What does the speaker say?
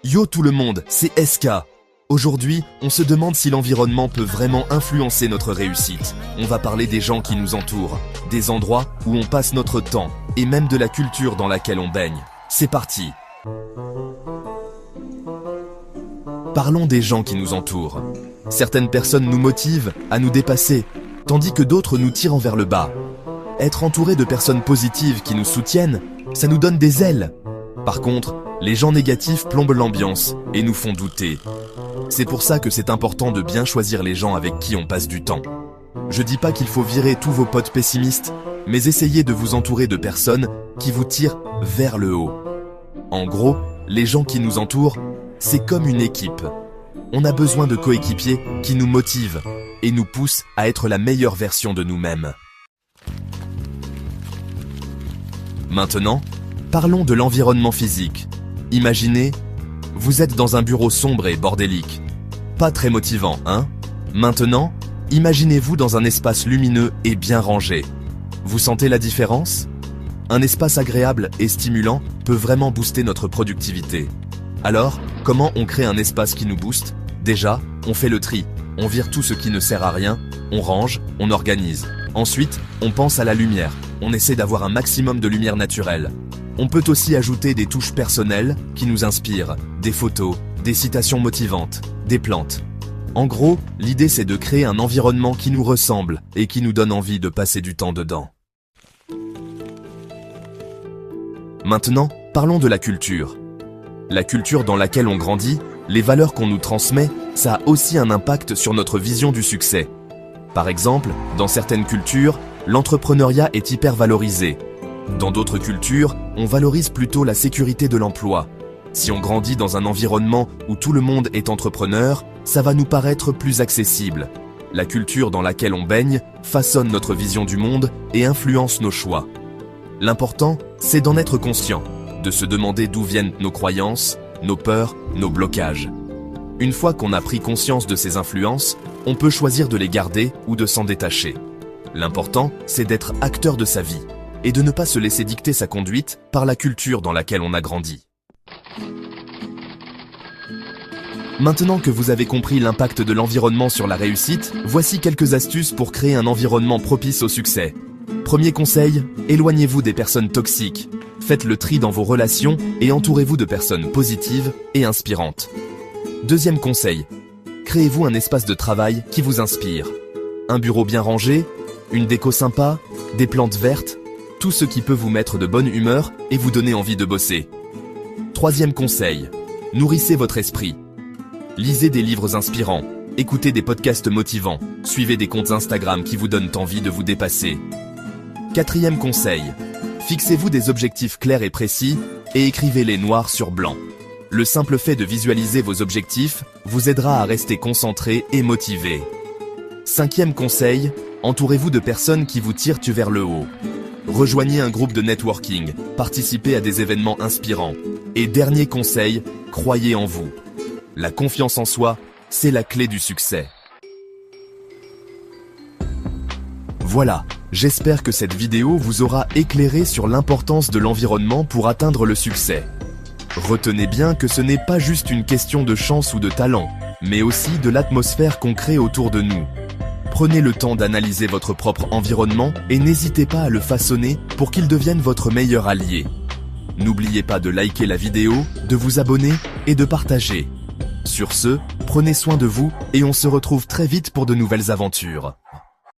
Yo tout le monde, c'est SK. Aujourd'hui, on se demande si l'environnement peut vraiment influencer notre réussite. On va parler des gens qui nous entourent, des endroits où on passe notre temps, et même de la culture dans laquelle on baigne. C'est parti. Parlons des gens qui nous entourent. Certaines personnes nous motivent à nous dépasser, tandis que d'autres nous tirent vers le bas. Être entouré de personnes positives qui nous soutiennent, ça nous donne des ailes. Par contre, les gens négatifs plombent l'ambiance et nous font douter. C'est pour ça que c'est important de bien choisir les gens avec qui on passe du temps. Je dis pas qu'il faut virer tous vos potes pessimistes, mais essayez de vous entourer de personnes qui vous tirent vers le haut. En gros, les gens qui nous entourent, c'est comme une équipe. On a besoin de coéquipiers qui nous motivent et nous poussent à être la meilleure version de nous-mêmes. Maintenant, parlons de l'environnement physique. Imaginez, vous êtes dans un bureau sombre et bordélique. Pas très motivant, hein? Maintenant, imaginez-vous dans un espace lumineux et bien rangé. Vous sentez la différence? Un espace agréable et stimulant peut vraiment booster notre productivité. Alors, comment on crée un espace qui nous booste? Déjà, on fait le tri. On vire tout ce qui ne sert à rien, on range, on organise. Ensuite, on pense à la lumière. On essaie d'avoir un maximum de lumière naturelle. On peut aussi ajouter des touches personnelles qui nous inspirent, des photos, des citations motivantes, des plantes. En gros, l'idée c'est de créer un environnement qui nous ressemble et qui nous donne envie de passer du temps dedans. Maintenant, parlons de la culture. La culture dans laquelle on grandit, les valeurs qu'on nous transmet, ça a aussi un impact sur notre vision du succès. Par exemple, dans certaines cultures, l'entrepreneuriat est hyper valorisé. Dans d'autres cultures, on valorise plutôt la sécurité de l'emploi. Si on grandit dans un environnement où tout le monde est entrepreneur, ça va nous paraître plus accessible. La culture dans laquelle on baigne façonne notre vision du monde et influence nos choix. L'important, c'est d'en être conscient, de se demander d'où viennent nos croyances, nos peurs, nos blocages. Une fois qu'on a pris conscience de ces influences, on peut choisir de les garder ou de s'en détacher. L'important, c'est d'être acteur de sa vie et de ne pas se laisser dicter sa conduite par la culture dans laquelle on a grandi. Maintenant que vous avez compris l'impact de l'environnement sur la réussite, voici quelques astuces pour créer un environnement propice au succès. Premier conseil, éloignez-vous des personnes toxiques. Faites le tri dans vos relations et entourez-vous de personnes positives et inspirantes. Deuxième conseil, créez-vous un espace de travail qui vous inspire. Un bureau bien rangé, une déco sympa, des plantes vertes, tout ce qui peut vous mettre de bonne humeur et vous donner envie de bosser. Troisième conseil, nourrissez votre esprit. Lisez des livres inspirants, écoutez des podcasts motivants, suivez des comptes Instagram qui vous donnent envie de vous dépasser. Quatrième conseil, fixez-vous des objectifs clairs et précis et écrivez-les noir sur blanc. Le simple fait de visualiser vos objectifs vous aidera à rester concentré et motivé. Cinquième conseil, entourez-vous de personnes qui vous tirent vers le haut. Rejoignez un groupe de networking, participez à des événements inspirants. Et dernier conseil, croyez en vous. La confiance en soi, c'est la clé du succès. Voilà, j'espère que cette vidéo vous aura éclairé sur l'importance de l'environnement pour atteindre le succès. Retenez bien que ce n'est pas juste une question de chance ou de talent, mais aussi de l'atmosphère qu'on crée autour de nous. Prenez le temps d'analyser votre propre environnement et n'hésitez pas à le façonner pour qu'il devienne votre meilleur allié. N'oubliez pas de liker la vidéo, de vous abonner et de partager. Sur ce, prenez soin de vous et on se retrouve très vite pour de nouvelles aventures.